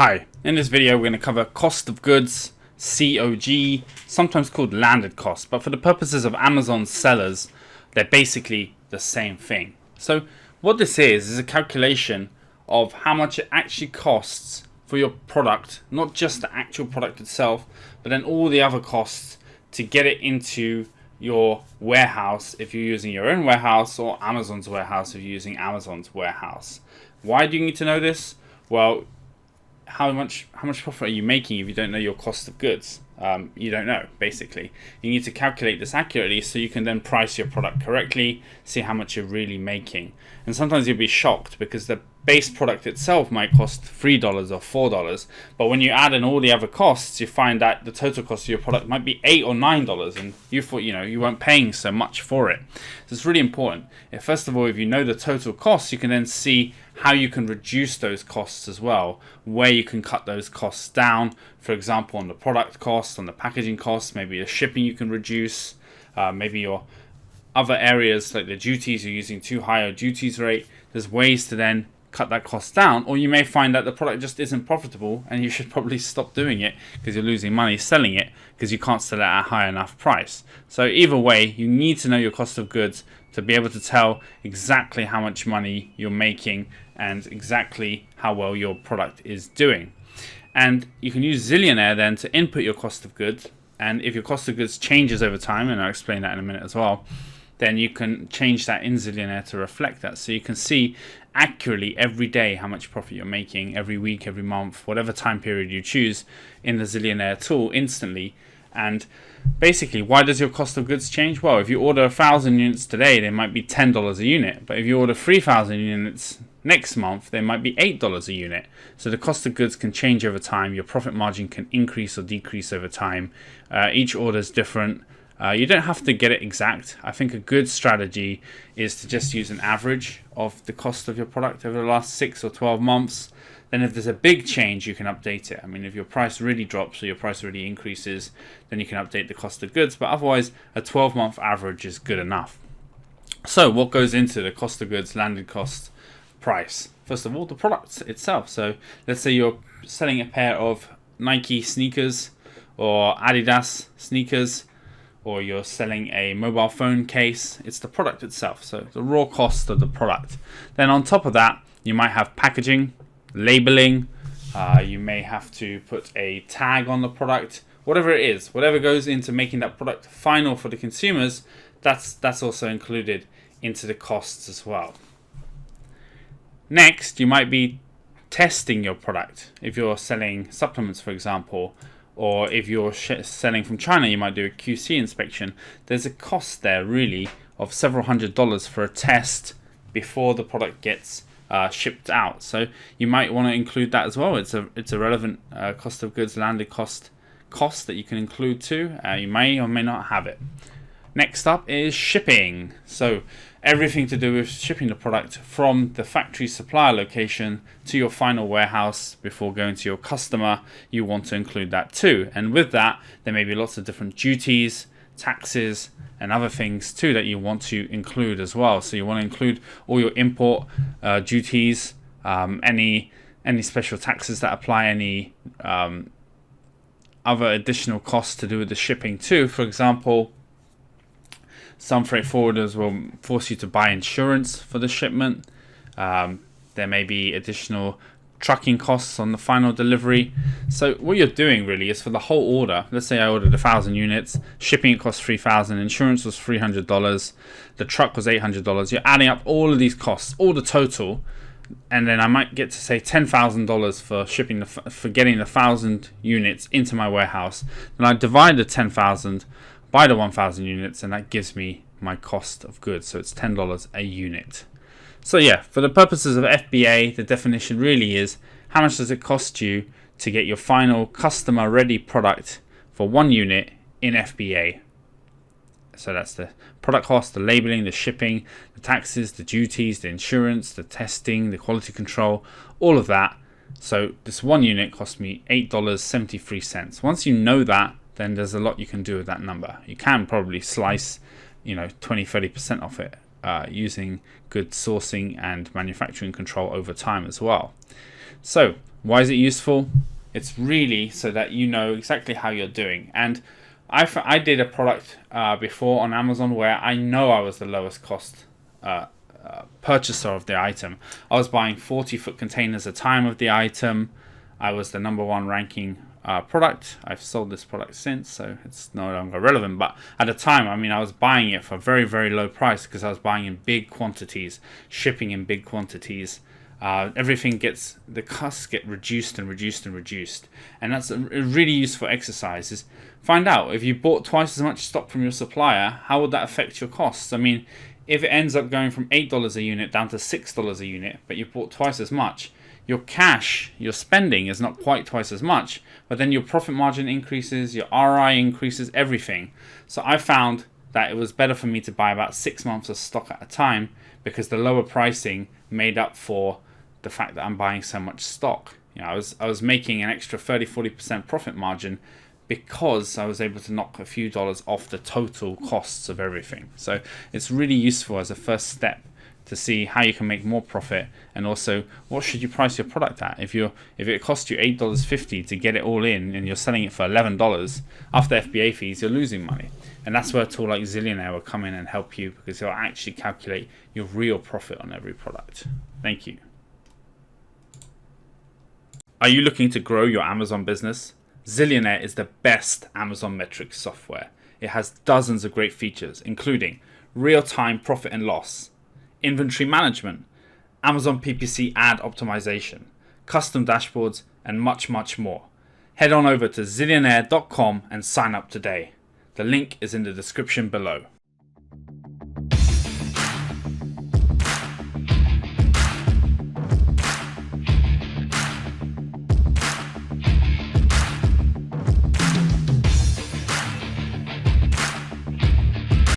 Hi, in this video we're going to cover cost of goods, COG, sometimes called landed cost, but for the purposes of Amazon sellers, they're basically the same thing. So what this is a calculation of how much it actually costs for your product, not just the actual product itself, but then all the other costs to get it into your warehouse if you're using your own warehouse, or Amazon's warehouse if you're using Amazon's warehouse. Why do you need to know this? Well, how much profit are you making if you don't know your cost of goods? You don't know, basically. You need to calculate this accurately so you can then price your product correctly, see how much you're really making. And sometimes you'll be shocked because the base product itself might cost $3 or $4, but when you add in all the other costs, you find that the total cost of your product might be $8 or $9, and you thought you weren't paying so much for it. So it's really important. First of all, if you know the total costs, you can then see how you can reduce those costs as well, where you can cut those costs down. For example, on the product cost, on the packaging costs, maybe the shipping you can reduce, maybe your other areas like the duties, you're using too high a duties rate. There's ways to then cut that cost down, or you may find that the product just isn't profitable and you should probably stop doing it because you're losing money selling it because you can't sell it at a high enough price. So either way, you need to know your cost of goods to be able to tell exactly how much money you're making and exactly how well your product is doing. And you can use Zillionaire then to input your cost of goods, and if your cost of goods changes over time, and I'll explain that in a minute as well, then you can change that in Zillionaire to reflect that. So you can see accurately every day how much profit you're making, every week, every month, whatever time period you choose in the Zillionaire tool instantly. And basically, why does your cost of goods change? Well, if you order 1,000 units today, they might be $10 a unit. But if you order 3,000 units next month, they might be $8 a unit. So the cost of goods can change over time. Your profit margin can increase or decrease over time. Each order is different. You don't have to get it exact. I think a good strategy is to just use an average of the cost of your product over the last 6 or 12 months. Then if there's a big change, you can update it. I mean, if your price really drops or your price really increases, then you can update the cost of goods. But otherwise, a 12-month average is good enough. So what goes into the cost of goods, landed cost, price? First of all, the product itself. So let's say you're selling a pair of Nike sneakers or Adidas sneakers, or you're selling a mobile phone case. It's the product itself, so the raw cost of the product. Then on top of that, you might have packaging, labeling, you may have to put a tag on the product, whatever it is, whatever goes into making that product final for the consumers, that's also included into the costs as well. Next, you might be testing your product. If you're selling supplements, for example, or if you're selling from China, you might do a QC inspection. There's a cost there really of several $100s for a test before the product gets shipped out. So you might want to include that as well. It's a relevant cost of goods, landed cost that you can include too. You may or may not have it. Next up is shipping. So everything to do with shipping the product from the factory supplier location to your final warehouse before going to your customer, you want to include that too. And with that, there may be lots of different duties, taxes, and other things too that you want to include as well. So you want to include all your import duties, any special taxes that apply, any other additional costs to do with the shipping too. For example, some freight forwarders will force you to buy insurance for the shipment. There may be additional trucking costs on the final delivery. So what you're doing really is for the whole order. Let's say I ordered 1,000 units, shipping it cost $3,000, insurance was $300, the truck was $800. You're adding up all of these costs, all the total, and then I might get to say $10,000 for shipping for getting the 1,000 units into my warehouse. Then I divide the 10,000 by the 1,000 units, and that gives me my cost of goods. So it's $10 a unit. So yeah, for the purposes of FBA, the definition really is how much does it cost you to get your final customer ready product for 1 unit in FBA. So that's the product cost, the labeling, the shipping, the taxes, the duties, the insurance, the testing, the quality control, all of that. So this 1 unit cost me $8.73. Once you know that, then there's a lot you can do with that number. You can probably slice 20-30% off it using good sourcing and manufacturing control over time as well. So Why is it useful? It's really so that you know exactly how you're doing. And I did a product before on Amazon where I know I was the lowest cost purchaser of the item. I was buying 40-foot containers a time of the item. I was the #1 ranking product. I've sold this product since, so it's no longer relevant. But at the time, I mean, I was buying it for a very, very low price because I was buying in big quantities, shipping in big quantities. Everything gets, the costs get reduced and reduced and reduced. And that's a really useful exercise, is find out if you bought twice as much stock from your supplier, how would that affect your costs? I mean, if it ends up going from $8 a unit down to $6 a unit, but you bought twice as much, your cash, your spending is not quite twice as much, but then your profit margin increases, your RI increases, everything. So I found that it was better for me to buy about 6 months of stock at a time, because the lower pricing made up for the fact that I'm buying so much stock. You know, I was making an extra 30-40% profit margin because I was able to knock a few dollars off the total costs of everything. So it's really useful as a first step to see how you can make more profit, and also what should you price your product at. If it costs you $8.50 to get it all in and you're selling it for $11, after FBA fees you're losing money. And that's where a tool like Zillionaire will come in and help you, because it'll actually calculate your real profit on every product. Thank you. Are you looking to grow your Amazon business? Zillionaire is the best Amazon metrics software. It has dozens of great features, including real-time profit and loss, inventory management, Amazon PPC ad optimization, custom dashboards, and much, much more. Head on over to zillionaire.com and sign up today. The link is in the description below.